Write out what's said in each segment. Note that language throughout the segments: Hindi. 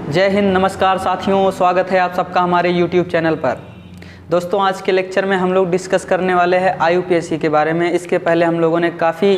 जय हिंद, नमस्कार साथियों, स्वागत है आप सबका हमारे YouTube चैनल पर। दोस्तों, आज के लेक्चर में हम लोग डिस्कस करने वाले हैं IUPAC के बारे में। इसके पहले हम लोगों ने काफ़ी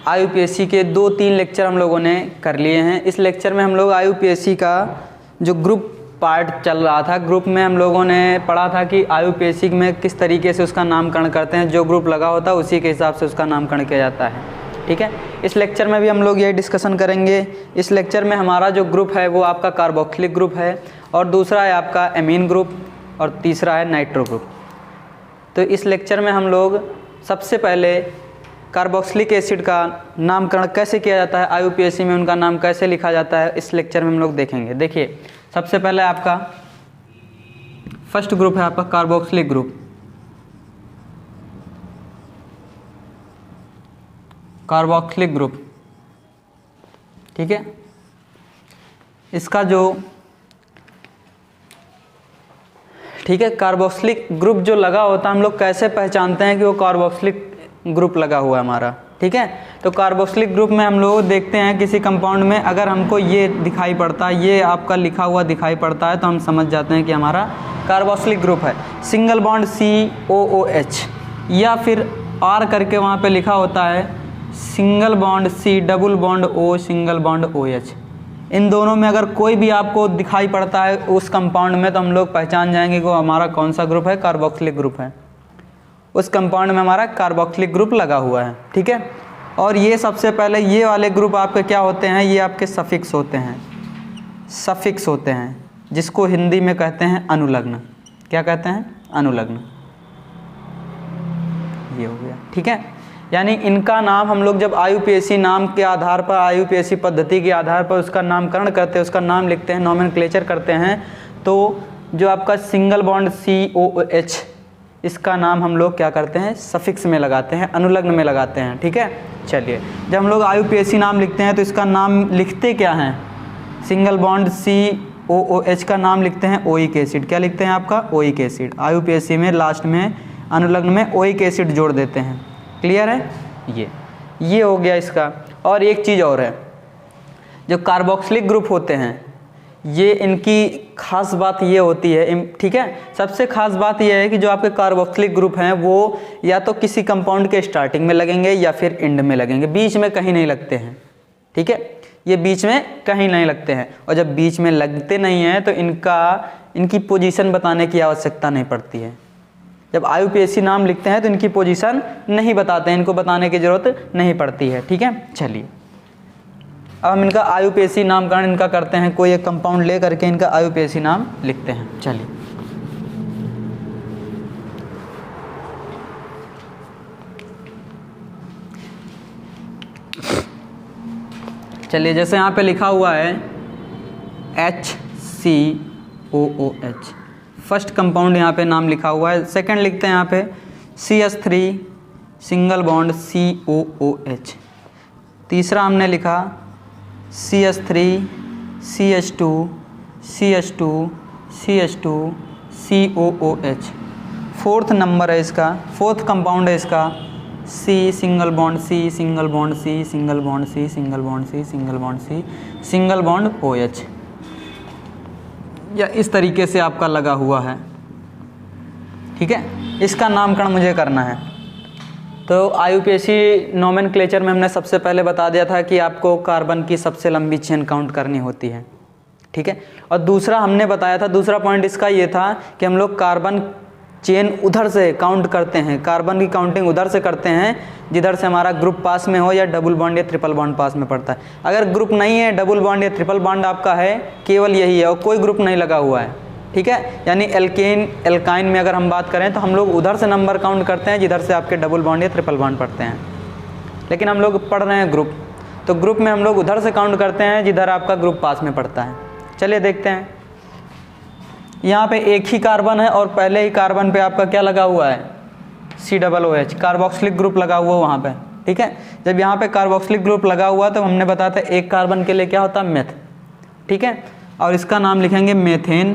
IUPAC के 2-3 लेक्चर हम लोगों ने कर लिए हैं। इस लेक्चर में हम लोग IUPAC का जो ग्रुप पार्ट चल रहा था, ग्रुप में हम लोगों ने पढ़ा था कि IUPAC में किस तरीके से उसका नामकरण करते हैं। जो ग्रुप लगा होता है उसी के हिसाब से उसका नामकरण किया जाता है। ठीक है, इस लेक्चर में भी हम लोग यही डिस्कशन करेंगे। इस लेक्चर में हमारा जो ग्रुप है वो आपका कार्बोक्सिलिक ग्रुप है, और दूसरा है आपका एमीन ग्रुप, और तीसरा है नाइट्रो ग्रुप। तो इस लेक्चर में हम लोग सबसे पहले कार्बोक्सिलिक एसिड का नामकरण कैसे किया जाता है, IUPAC में उनका नाम कैसे लिखा जाता है, इस लेक्चर में हम लोग देखेंगे। देखिए, सबसे पहले आपका फर्स्ट ग्रुप है आपका कार्बोक्सिलिक ग्रुप। कार्बोक्सिलिक ग्रुप, ठीक है। इसका जो ठीक है कार्बोक्सिलिक ग्रुप जो लगा होता है, हम लोग कैसे पहचानते हैं कि वो कार्बोक्सिलिक ग्रुप लगा हुआ है हमारा। ठीक है, तो कार्बोक्सिलिक ग्रुप में हम लोग देखते हैं किसी कंपाउंड में अगर हमको ये दिखाई पड़ता है, ये आपका लिखा हुआ दिखाई पड़ता है, तो हम समझ जाते हैं कि हमारा कार्बोक्सिलिक ग्रुप है। सिंगल बॉन्ड COOH, या फिर R करके वहाँ पे लिखा होता है single bond C, double bond O, single bond OH। इन दोनों में अगर कोई भी आपको दिखाई पड़ता है उस कंपाउंड में, तो हम लोग पहचान जाएंगे कि वो हमारा कौन सा ग्रुप है, कार्बोक्सिलिक ग्रुप है। उस कंपाउंड में हमारा कार्बोक्सिलिक ग्रुप लगा हुआ है। ठीक है, और ये सबसे पहले ये वाले ग्रुप आपके क्या होते हैं, ये आपके सफिक्स होते हैं। सफिक्स होते हैं जिसको हिंदी में कहते हैं अनुलग्न। क्या कहते हैं? अनुलग्न। ये हो गया। ठीक है, यानी इनका नाम हम लोग जब IUPAC नाम के आधार पर, IUPAC पद्धति के आधार पर उसका नामकरण करते हैं, उसका नाम लिखते हैं, नोमेनक्लेचर करते हैं, तो जो आपका सिंगल बॉन्ड COOH, इसका नाम हम लोग क्या करते हैं, सफिक्स में लगाते हैं, अनुलग्न में लगाते हैं। ठीक है, चलिए, जब हम लोग IUPAC नाम लिखते हैं तो इसका नाम लिखते क्या हैं, सिंगल बॉन्ड COOH का नाम लिखते हैं ओइक एसिड। क्या लिखते हैं आपका? Oic acid. IUPAC में लास्ट में अनुलग्न में ओइक एसिड जोड़ देते हैं। क्लियर है? ये हो गया इसका। और एक चीज़ और है, जो कार्बोक्सिलिक ग्रुप होते हैं, ये इनकी खास बात ये होती है, ठीक है, सबसे खास बात ये है कि जो आपके कार्बोक्सिलिक ग्रुप हैं वो या तो किसी कंपाउंड के स्टार्टिंग में लगेंगे या फिर एंड में लगेंगे, बीच में कहीं नहीं लगते हैं। ठीक है, ये बीच में कहीं नहीं लगते हैं, और जब बीच में लगते नहीं हैं तो इनकी पोजीशन बताने की आवश्यकता नहीं पड़ती है। जब IUPAC नाम लिखते हैं तो इनकी पोजीशन नहीं बताते हैं, इनको बताने की ज़रूरत नहीं पड़ती है। ठीक है, चलिए, अब हम इनका IUPAC नामकरण इनका करते हैं। कोई एक कंपाउंड ले करके इनका IUPAC नाम लिखते हैं। चलिए, जैसे यहाँ पे लिखा हुआ है HCOOH, फर्स्ट कंपाउंड यहाँ पे नाम लिखा हुआ है। सेकंड लिखते हैं यहाँ पे CH3 सिंगल बॉन्ड COOH। तीसरा हमने लिखा CH3 CH2 CH2 CH2 COOH। Fourth number है इसका, फोर्थ कंपाउंड है इसका C single bond C single bond C single bond C single bond C single bond C single bond OH। या इस तरीके से आपका लगा हुआ है। ठीक है, इसका नामकरण मुझे करना है। तो IUPAC नोमेनक्लेचर में हमने सबसे पहले बता दिया था कि आपको कार्बन की सबसे लंबी चेन काउंट करनी होती है। ठीक है, और दूसरा हमने बताया था, दूसरा पॉइंट इसका ये था कि हम लोग कार्बन चेन उधर से काउंट करते हैं, कार्बन की काउंटिंग उधर से करते हैं जिधर से हमारा ग्रुप पास में हो, या डबल बॉन्ड या ट्रिपल बॉन्ड पास में पड़ता है। अगर ग्रुप नहीं है, डबल बॉन्ड या ट्रिपल बॉन्ड आपका है, केवल यही है और कोई ग्रुप नहीं लगा हुआ है। ठीक है, यानी एल्काइन में अगर हम बात करें तो हम लोग उधर से नंबर काउंट करते हैं जिधर से आपके डबल बॉन्ड या ट्रिपल बॉन्ड पड़ते हैं। लेकिन हम लोग पढ़ रहे हैं ग्रुप, तो ग्रुप में हम लोग उधर से काउंट करते हैं जिधर आपका ग्रुप पास में पड़ता है। चलिए देखते हैं, यहाँ पे एक ही कार्बन है और पहले ही कार्बन पे आपका क्या लगा हुआ है, COOH, कार्बोक्सिलिक ग्रुप लगा हुआ है वहाँ पे। ठीक है, जब यहाँ पे कार्बोक्सिलिक ग्रुप लगा हुआ तो हमने बताया था एक कार्बन के लिए क्या होता है, मेथ। ठीक है, और इसका नाम लिखेंगे methane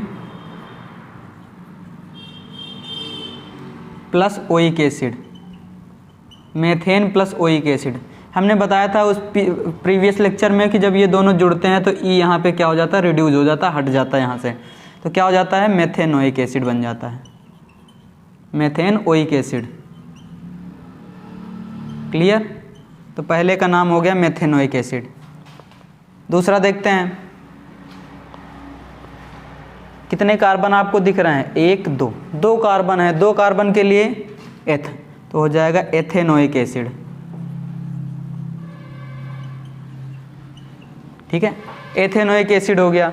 plus oic acid. Methane plus oic acid हमने बताया था उस प्रीवियस लेक्चर में कि जब ये दोनों जुड़ते हैं तो ई यहाँ पे क्या हो जाता है, रिड्यूस हो जाता है, हट जाता है यहाँ से, तो क्या हो जाता है, मेथेनोइक एसिड बन जाता है, मेथेनोइक एसिड। क्लियर? तो पहले का नाम हो गया मेथेनोइक एसिड। दूसरा देखते हैं, कितने कार्बन आपको दिख रहे हैं, 1 2, 2 कार्बन है, 2 कार्बन के लिए एथ, तो हो जाएगा एथेनोइक एसिड। ठीक है, एथेनोइक एसिड हो गया।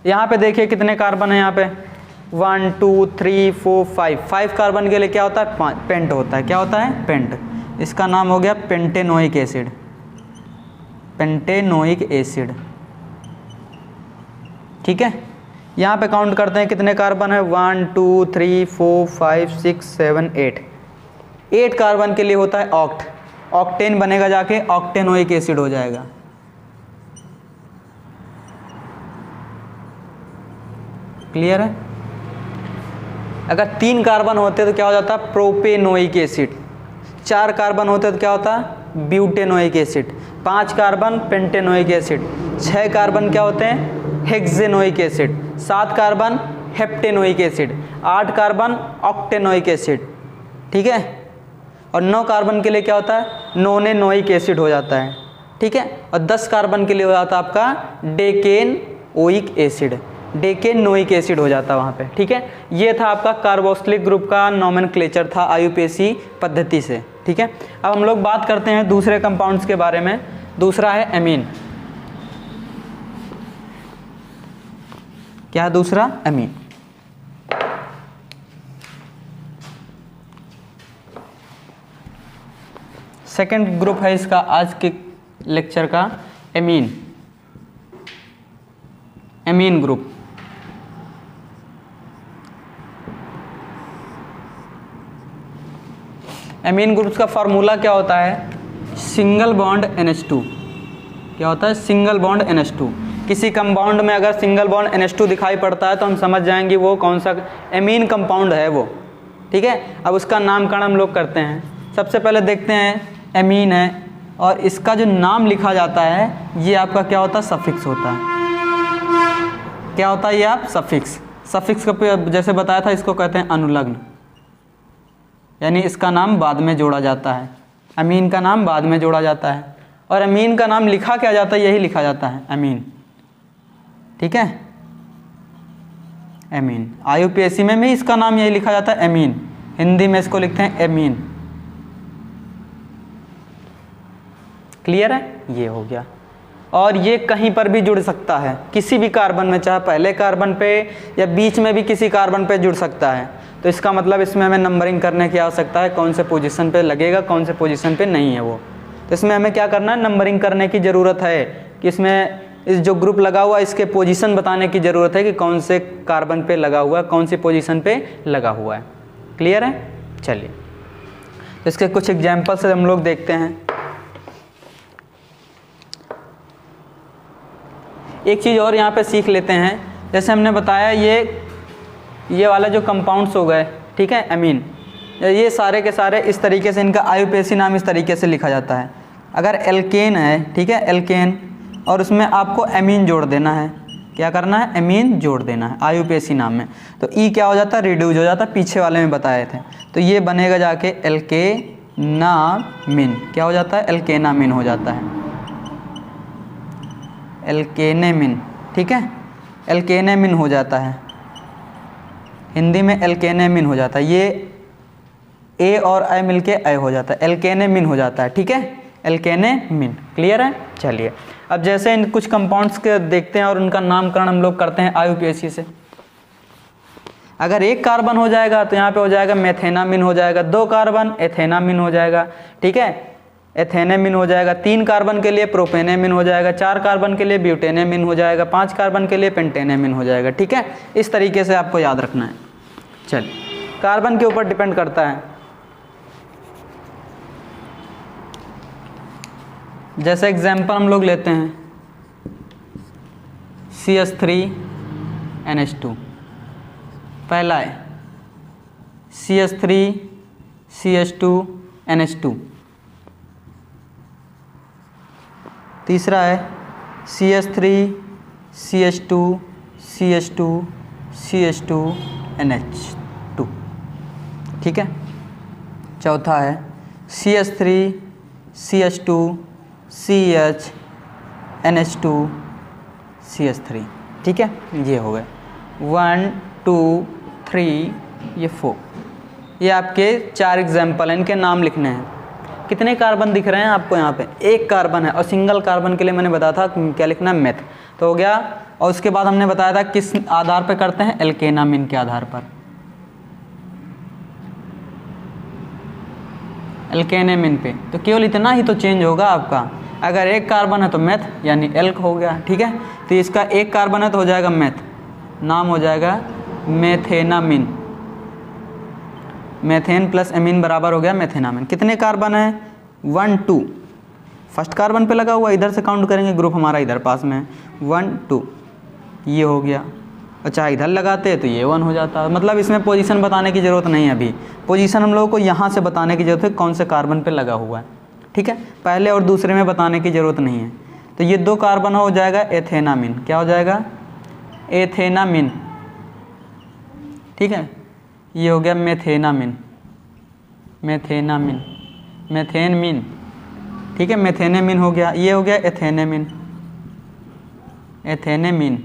यहाँ पे देखिए कितने कार्बन है, यहाँ पे 1 2 3 4 5 कार्बन के लिए क्या होता है, पेंट होता है। क्या होता है, पेंट। इसका नाम हो गया पेंटेनोइक एसिड, पेंटेनोइक एसिड। ठीक है, यहाँ पे काउंट करते हैं कितने कार्बन है, 1 2 3 4 5 6 7 8, 8 कार्बन के लिए होता है ऑक्ट, ऑक्टेन बनेगा, जाके ऑक्टेनोइक एसिड हो जाएगा। क्लियर है? अगर 3 कार्बन होते तो क्या हो जाता, प्रोपेनोइक एसिड। 4 कार्बन होते तो क्या होता, butanoic acid. 5 carbon pentanoic acid. 6 carbon क्या होते हैं, hexanoic acid. 7 carbon heptanoic acid. 8 carbon octanoic acid. ठीक है, और 9 कार्बन के लिए क्या होता है, नोनेनोइक एसिड हो जाता है। ठीक है, और 10 कार्बन के लिए हो जाता है आपका डेकेनोइक एसिड, डेकेनोइक एसिड हो जाता है वहाँ पे। ठीक है, ये था आपका कार्बोक्सिलिक ग्रुप का नोमेनक्लेचर था आईयूपीएसी पद्धति से। ठीक है, अब हम लोग बात करते हैं दूसरे कंपाउंड्स के बारे में। दूसरा है एमीन। क्या है दूसरा, एमीन। सेकंड ग्रुप है इसका आज के लेक्चर का, amine, amine group. Amine groups का फार्मूला क्या होता है, सिंगल बॉन्ड NH2। क्या होता है, सिंगल बॉन्ड NH2। किसी कंपाउंड में अगर सिंगल बॉन्ड NH2 दिखाई पड़ता है तो हम समझ जाएंगे वो कौन सा एमीन कंपाउंड है वो। ठीक है, अब उसका नामकरण हम लोग करते हैं। सबसे पहले देखते हैं एमीन है, और इसका जो नाम लिखा जाता है ये आपका क्या होता है, सफिक्स होता है। क्या होता है ये, आप सफिक्स। सफिक्स का जैसे बताया था, इसको कहते हैं अनुलग्न, यानी इसका नाम बाद में जोड़ा जाता है। अमीन का नाम बाद में जोड़ा जाता है, और अमीन का नाम लिखा क्या जाता है, यही लिखा जाता है, अमीन। ठीक है, एमीन। आईयूपीएसी में भी इसका नाम यही लिखा जाता है, एमीन। हिंदी में इसको लिखते हैं एमीन। क्लियर है, ये हो गया। और ये कहीं पर भी जुड़ सकता है, किसी भी कार्बन में, चाहे पहले कार्बन पे या बीच में भी किसी कार्बन पे जुड़ सकता है। तो इसका मतलब इसमें हमें नंबरिंग करने की आवश्यकता है, कौन से पोजीशन पे लगेगा, कौन से पोजीशन पे नहीं है वो। तो इसमें हमें क्या करना है, नंबरिंग करने की ज़रूरत है कि इसमें इस जो ग्रुप लगा हुआ है इसके पोजीशन बताने की ज़रूरत है कि कौन से कार्बन पे लगा हुआ है, कौन सी पोजीशन पे लगा हुआ है। क्लियर है? चलिए, तो इसके कुछ एग्जाम्पल से हम लोग देखते हैं। एक चीज़ और यहाँ पे सीख लेते हैं, जैसे हमने बताया ये वाला जो कंपाउंड्स हो गए, ठीक है, एमीन, ये सारे के सारे इस तरीके से, इनका आईयूपीएसी नाम इस तरीके से लिखा जाता है। अगर एल्केन है, ठीक है, एल्केन, और उसमें आपको एमीन जोड़ देना है। क्या करना है, एमीन जोड़ देना है आईयूपीएसी नाम में। तो ई क्या हो जाता है, रिड्यूस हो जाता है, पीछे वाले में बताए थे। तो ये बनेगा जाके एल्केनामिन। क्या हो जाता है, एल्केनामिन हो जाता है, एल्केनेमिन। ठीक है, एल्केनेमिन हो जाता है, हिंदी में एल्केनेमिन हो जाता है। ये ए और आई मिलके ए हो जाता है, एल्केनेमिन हो जाता है। ठीक है, एल्केनेमिन। क्लियर है? चलिए, अब जैसे इन कुछ कंपाउंड्स के देखते हैं और उनका नामकरण हम लोग करते हैं आईयूपीएसी से। अगर एक कार्बन हो जाएगा तो यहाँ पे हो जाएगा मेथेनामिन हो जाएगा, 2 कार्बन एथेनामिन हो जाएगा। ठीक है, एथेनेमिन हो जाएगा। 3 कार्बन के लिए प्रोपेनेमिन हो जाएगा। 4 कार्बन के लिए ब्यूटेनेमिन हो जाएगा। 5 कार्बन के लिए पेंटेनेमिन हो जाएगा। ठीक है, इस तरीके से आपको याद रखना है। चलिए, कार्बन के ऊपर डिपेंड करता है। जैसे एग्जाम्पल हम लोग लेते हैं CH3NH2। पहला है CH3CH2NH2। तीसरा है CH3 CH2 CH2 CH2 NH2, ठीक है। चौथा है CH3 CH2 CH NH2 CH3, ठीक है। ये हो गए 1 2 3 ये 4, ये आपके 4 एग्जाम्पल हैं, इनके नाम लिखने हैं। कितने कार्बन दिख रहे हैं आपको यहाँ पे? एक कार्बन है, और सिंगल कार्बन के लिए मैंने बताया था क्या लिखना है, मेथ, तो हो गया। और उसके बाद हमने बताया था किस आधार पे करते हैं, एल्केनामिन के आधार पर, एल्केनामिन पे। तो केवल इतना ही तो चेंज होगा आपका, अगर एक कार्बन है तो मेथ यानी एल्क हो गया, ठीक है। तो इसका एक कार्बन है तो हो जाएगा मेथ, नाम हो जाएगा मेथेनामिन, मेथेन प्लस एमीन बराबर हो गया मेथेनामिन। कितने कार्बन है? 1 2, फर्स्ट कार्बन पे लगा हुआ, इधर से काउंट करेंगे, ग्रुप हमारा इधर पास में है, 1 2 ये हो गया। अच्छा इधर लगाते हैं तो ये 1 हो जाता है, मतलब इसमें पोजीशन बताने की ज़रूरत नहीं है अभी, पोजीशन हम लोगों को यहाँ से बताने की ज़रूरत है कौन से कार्बन पे लगा हुआ है, ठीक है। पहले और दूसरे में बताने की ज़रूरत नहीं है। तो ये 2 कार्बन हो जाएगा एथेनामिन, क्या हो जाएगा? एथेनामिन, ठीक है। ये हो गया मेथेनामिन, मेथेनामिन, मेथेनमिन, ठीक है, मेथेनेमिन हो गया। ये हो गया एथेनेमिन, एथेनेमिन,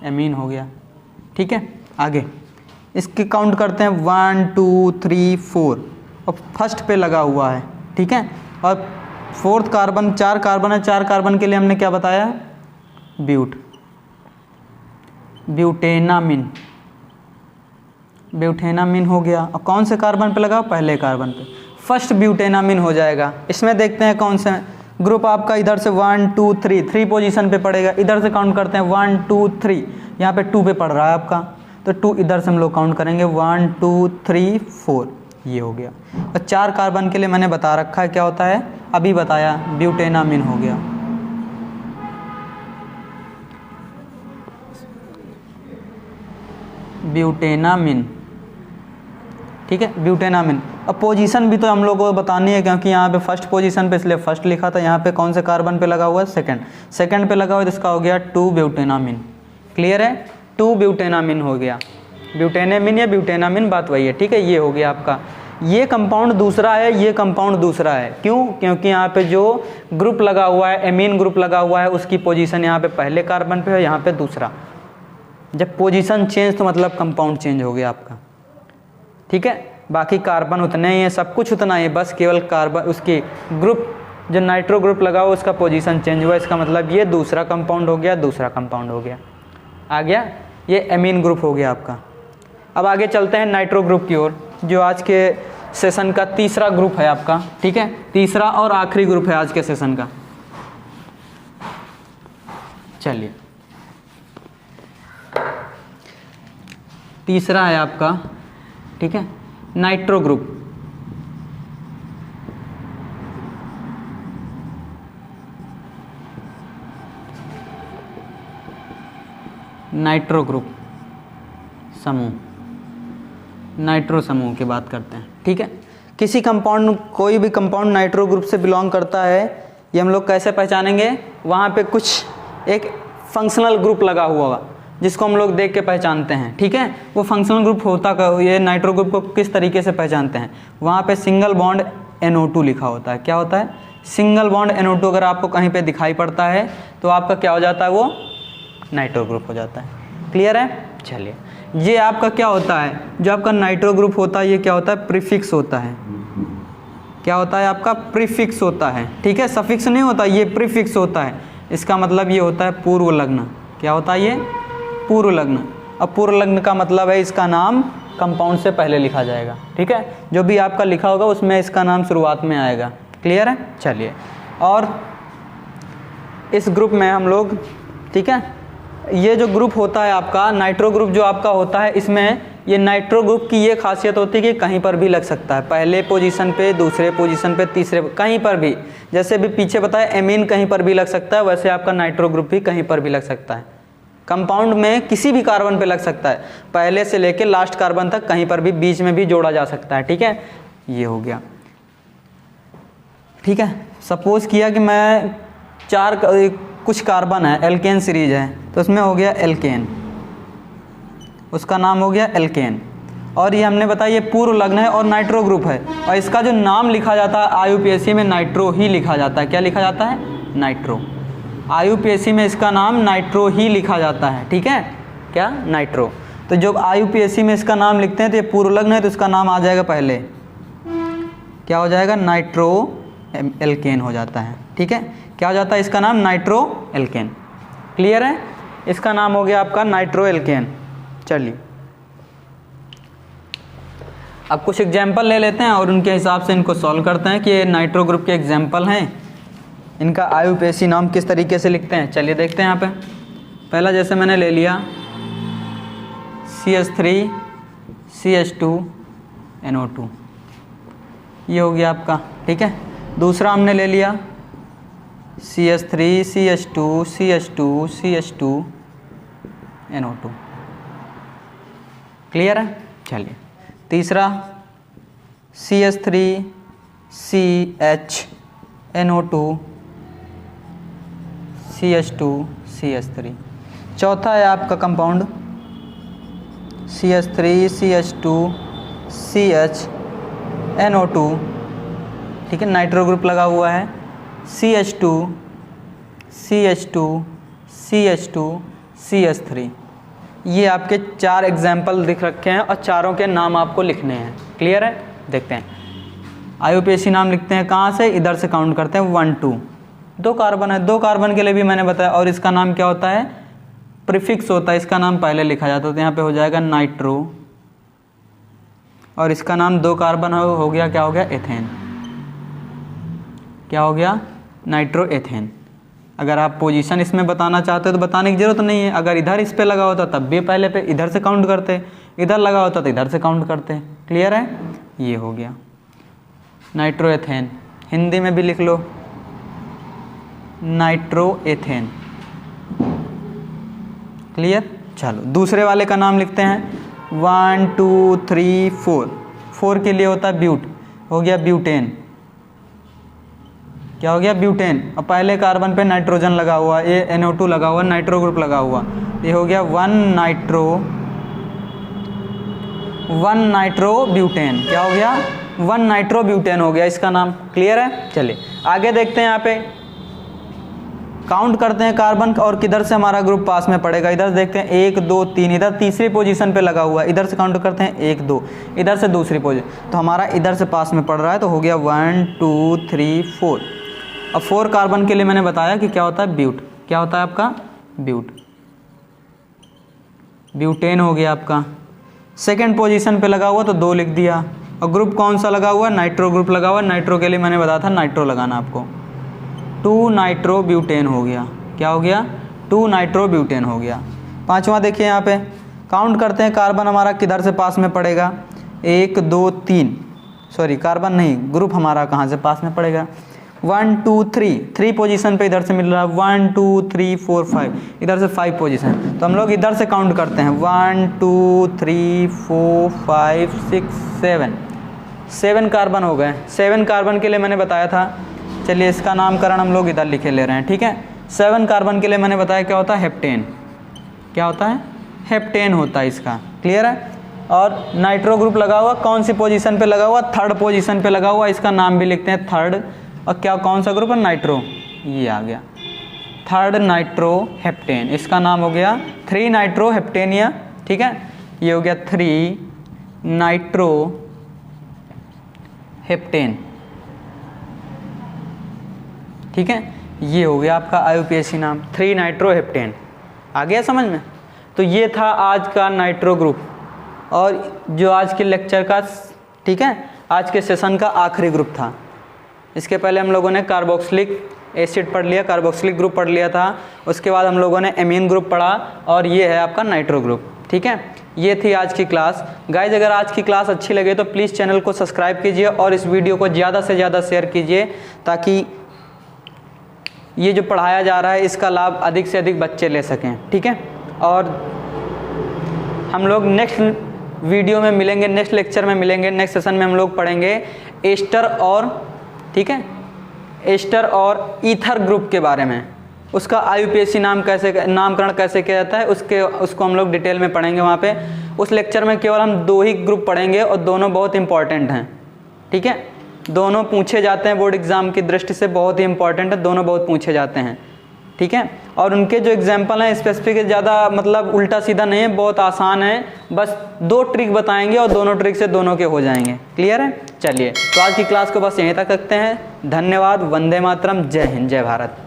एमीन हो गया, ठीक है। आगे इसकी काउंट करते हैं 1 2 3 4, और फर्स्ट पे लगा हुआ है, ठीक है। और फोर्थ कार्बन, 4 कार्बन है, 4 कार्बन के लिए हमने क्या बताया? ब्यूट, ब्यूटेनामिन, ब्यूटेनामिन हो गया। और कौन से कार्बन पे लगा? पहले कार्बन पे, फर्स्ट ब्यूटेनामिन हो जाएगा। इसमें देखते हैं कौन से ग्रुप आपका, इधर से 1 2 3 पोजीशन पे पड़ेगा, इधर से काउंट करते हैं 1 2 3, यहाँ पे 2 पे पड़ रहा है आपका, तो 2 इधर से हम लोग काउंट करेंगे 1 2 3 4, ये हो गया। और 4 कार्बन के लिए मैंने बता रखा है क्या होता है, अभी बताया, ब्यूटेनामिन हो गया, ब्यूटेनामिन, ठीक है, ब्यूटेनामिन। अब पोजीशन भी तो हम लोगों को बतानी है, क्योंकि यहाँ पे फर्स्ट पोजीशन पे, इसलिए फर्स्ट लिखा था। यहाँ पे कौन से कार्बन पे लगा हुआ है? सेकंड, सेकंड पे लगा हुआ है, तो इसका हो गया 2 ब्यूटेनामिन, क्लियर है, 2 ब्यूटेनामिन हो गया। ब्यूटेनामिन या ब्यूटेनामिन बात वही है, ठीक है। ये हो गया आपका, ये कंपाउंड दूसरा है, ये कंपाउंड दूसरा है, क्यों? क्योंकि यहाँ पे जो ग्रुप लगा हुआ है, एमीन ग्रुप लगा हुआ है, उसकी पोजीशन यहाँ पे पहले कार्बन पे है, यहाँ पे दूसरा। जब पोजीशन चेंज तो मतलब कंपाउंड चेंज हो गया आपका, ठीक है। बाकी कार्बन उतने ही हैं, सब कुछ उतना ही है, बस केवल कार्बन, उसकी ग्रुप जो नाइट्रो ग्रुप लगा हुआ उसका पोजीशन चेंज हुआ, इसका मतलब ये दूसरा कंपाउंड हो गया, दूसरा कंपाउंड हो गया, आ गया। ये एमीन ग्रुप हो गया आपका। अब आगे चलते हैं नाइट्रो ग्रुप की ओर, जो आज के सेशन का तीसरा ग्रुप है आपका, ठीक है, तीसरा और आखिरी ग्रुप है आज के सेशन का। चलिए तीसरा है आपका, ठीक है, नाइट्रो ग्रुप। नाइट्रो ग्रुप समूह, नाइट्रो समूह की बात करते हैं, ठीक है। किसी कंपाउंड, कोई भी कंपाउंड नाइट्रो ग्रुप से बिलोंग करता है, ये हम लोग कैसे पहचानेंगे? वहाँ पे कुछ एक फंक्शनल ग्रुप लगा हुआ होगा जिसको हम लोग देख के पहचानते हैं, ठीक है। वो फंक्शनल ग्रुप होता का, ये नाइट्रो ग्रुप को किस तरीके से पहचानते हैं? वहाँ पे सिंगल बॉन्ड NO2 लिखा होता है। क्या होता है? सिंगल बॉन्ड NO2 अगर आपको कहीं पे दिखाई पड़ता है तो आपका क्या हो जाता है? वो नाइट्रो ग्रुप हो जाता है, क्लियर है। चलिए, ये आपका क्या होता है? जो आपका नाइट्रो ग्रुप होता है, ये क्या होता है? प्रीफिक्स होता है। क्या होता है आपका? प्रीफिक्स होता है, ठीक है, सफिक्स नहीं होता, ये प्रीफिक्स होता है। इसका मतलब ये होता है पूर्व लग्न। क्या होता है ये? पूर्व लग्न। अब पूर्व लग्न का मतलब है इसका नाम कंपाउंड से पहले लिखा जाएगा, ठीक है। जो भी आपका लिखा होगा उसमें इसका नाम शुरुआत में आएगा, क्लियर है। चलिए, और इस ग्रुप में हम लोग, ठीक है, ये जो ग्रुप होता है आपका नाइट्रो ग्रुप जो आपका होता है, इसमें ये नाइट्रो ग्रुप की ये खासियत होती है कि कहीं पर भी लग सकता है, पहले पोजीशन पे, दूसरे पोजीशन पे, तीसरे, कहीं पर भी। जैसे भी पीछे बताया एमीन कहीं पर भी लग सकता है, वैसे आपका नाइट्रो ग्रुप भी कहीं पर भी लग सकता है। कंपाउंड में किसी भी कार्बन पे लग सकता है, पहले से लेके लास्ट कार्बन तक, कहीं पर भी, बीच में भी जोड़ा जा सकता है, ठीक है। ये हो गया, ठीक है। सपोज किया कि मैं कुछ कार्बन है, एल्केन सीरीज है, तो उसमें हो गया एल्केन, उसका नाम हो गया एल्केन। और ये हमने बताया ये पूर्व लग्न है और नाइट्रो ग्रुप है, और इसका जो नाम लिखा जाता है IUPAC में नाइट्रो ही लिखा जाता है। क्या लिखा जाता है? नाइट्रो। IUPAC में इसका नाम नाइट्रो ही लिखा जाता है, ठीक है, क्या? नाइट्रो। तो जब IUPAC में इसका नाम लिखते हैं तो ये पूर्व लग्न है, तो इसका नाम आ जाएगा पहले, क्या हो जाएगा? नाइट्रो एल्केन हो जाता है, ठीक है। क्या हो जाता है इसका नाम? Nitro alkene. क्लियर है? इसका नाम हो गया आपका नाइट्रो एल्केन। चलिए अब कुछ एग्जाम्पल ले लेते हैं और उनके हिसाब से इनको सॉल्व करते हैं कि ये नाइट्रो ग्रुप के एग्जाम्पल हैं, इनका IUPAC नाम किस तरीके से लिखते हैं। चलिए देखते हैं यहाँ पे। पहला जैसे मैंने ले लिया CH3 CH2 NO2, ये हो गया आपका, ठीक है। दूसरा हमने ले लिया CH3 CH2 CH2 CH2 NO2। Clear है? चलिए तीसरा CH3 CH NO2 CH2 CH3। चौथा है आपका compound CH3 CH2 CH NO2, ठीक है, नाइट्रो ग्रुप लगा हुआ है। CH2 CH2 CH2 CH3। ये आपके 4 एग्जाम्पल दिख रखे हैं और चारों के नाम आपको लिखने हैं। क्लियर है? देखते हैं। IUPAC नाम लिखते हैं कहाँ से? इधर से काउंट करते हैं 1 2। 2 कार्बन है, 2 कार्बन के लिए भी मैंने बताया, और इसका नाम क्या होता है? प्रीफिक्स होता है, इसका नाम पहले लिखा जाता है, तो यहाँ पे हो जाएगा नाइट्रो, और इसका नाम 2 कार्बन हो गया, क्या हो गया? एथेन। क्या हो गया? Nitro ethane. अगर आप पोजीशन इसमें बताना चाहते हो तो बताने की ज़रूरत नहीं है। अगर इधर इस पे लगा होता तब भी पहले पे इधर से काउंट करते, इधर लगा होता तो इधर से काउंट करते। क्लियर है? ये हो गया नाइट्रो एथेन। हिंदी में भी लिख लो नाइट्रो एथेन। क्लियर? चलो दूसरे वाले का नाम लिखते हैं 1 2 3 4। 4 के लिए होता है ब्यूट, हो गया ब्यूटेन। क्या हो गया? ब्यूटेन। और पहले कार्बन पे नाइट्रोजन लगा हुआ, ये NO2 लगा हुआ, नाइट्रो ग्रुप लगा हुआ, ये हो गया 1 नाइट्रो ब्यूटेन। क्या हो गया? 1 नाइट्रो ब्यूटेन हो गया इसका नाम। क्लियर है? चलिए आगे देखते हैं। यहाँ पे काउंट करते हैं कार्बन, और किधर से हमारा ग्रुप पास में पड़ेगा। इधर देखते हैं 1 2 3, इधर तीसरी पोजीशन पे लगा हुआ है। इधर से काउंट करते हैं 1 2, इधर से दूसरी पोजीशन, तो हमारा इधर से पास में पड़ रहा है, तो हो गया 1 2 3 4। अब 4 कार्बन के लिए मैंने बताया कि क्या होता है? ब्यूट। क्या होता है आपका? ब्यूट। ब्यूटेन हो गया आपका। सेकेंड पोजीशन पे लगा हुआ तो 2 लिख दिया। और ग्रुप कौन सा लगा हुआ? नाइट्रो ग्रुप लगा हुआ। नाइट्रो के लिए मैंने बताया था नाइट्रो लगाना आपको। 2 नाइट्रो ब्यूटेन हो गया। क्या हो गया? 2 नाइट्रो ब्यूटेन हो गया। पांचवा देखिए यहाँ पे काउंट करते हैं कार्बन हमारा किधर से पास में पड़ेगा। 1 2 3, सॉरी कार्बन नहीं, ग्रुप हमारा कहाँ से पास में पड़ेगा? 1 2 3, 3 पोजीशन पे इधर से मिल रहा है। 1 2 3 4 5, इधर से 5 पोजीशन, तो हम लोग इधर से काउंट करते हैं 1 2 3 4 5 6 7। 7 कार्बन हो गए। 7 कार्बन के लिए मैंने बताया था, चलिए इसका नामकरण हम लोग इधर लिखे ले रहे हैं, ठीक है। 7 कार्बन के लिए मैंने बताया क्या होता है? हेप्टेन। क्या होता है? हेप्टेन होता है इसका। क्लियर है? और नाइट्रो ग्रुप लगा हुआ कौन सी पोजीशन पे लगा हुआ? 3rd पोजीशन पे लगा हुआ, इसका नाम भी लिखते हैं 3rd। और क्या कौन सा ग्रुप है? नाइट्रो। ये आ गया 3rd नाइट्रो हेप्टेन, इसका नाम हो गया 3 नाइट्रो हेप्टेनिया, ठीक है। ये हो गया 3 नाइट्रो हेप्टेन, ठीक है। ये हो गया आपका IUPAC नाम 3 नाइट्रो हेप्टेन। आ गया समझ में? तो ये था आज का नाइट्रो ग्रुप, और जो आज के लेक्चर का, ठीक है, आज के सेशन का आखिरी ग्रुप था। इसके पहले हम लोगों ने कार्बोक्सिलिक एसिड पढ़ लिया, कार्बोक्सिलिक ग्रुप पढ़ लिया था। उसके बाद हम लोगों ने एमीन ग्रुप पढ़ा, और ये है आपका नाइट्रो ग्रुप, ठीक है। ये थी आज की क्लास। गाइज अगर आज की क्लास अच्छी लगे तो प्लीज़ चैनल को सब्सक्राइब कीजिए और इस वीडियो को ज़्यादा से ज़्यादा शेयर कीजिए, ताकि ये जो पढ़ाया जा रहा है इसका लाभ अधिक से अधिक बच्चे ले सकें, ठीक है। और हम लोग नेक्स्ट वीडियो में मिलेंगे, नेक्स्ट लेक्चर में मिलेंगे, नेक्स्ट सेशन में हम लोग पढ़ेंगे एस्टर और, ठीक है, एस्टर और ईथर ग्रुप के बारे में, उसका IUPAC नामकरण कैसे किया जाता है उसको हम लोग डिटेल में पढ़ेंगे वहाँ पे। उस लेक्चर में केवल हम 2 ही ग्रुप पढ़ेंगे और दोनों बहुत इंपॉर्टेंट हैं, ठीक है। दोनों पूछे जाते हैं बोर्ड एग्जाम की दृष्टि से, बहुत ही इंपॉर्टेंट है, दोनों बहुत पूछे जाते हैं, ठीक है। और उनके जो एग्जाम्पल हैं स्पेसिफिक ज़्यादा मतलब उल्टा सीधा नहीं है, बहुत आसान है, बस 2 ट्रिक बताएंगे और दोनों ट्रिक से दोनों के हो जाएंगे। क्लियर है? चलिए, तो आज की क्लास को बस यहीं तक रखते हैं। धन्यवाद। वंदे मातरम। जय हिंद, जय भारत।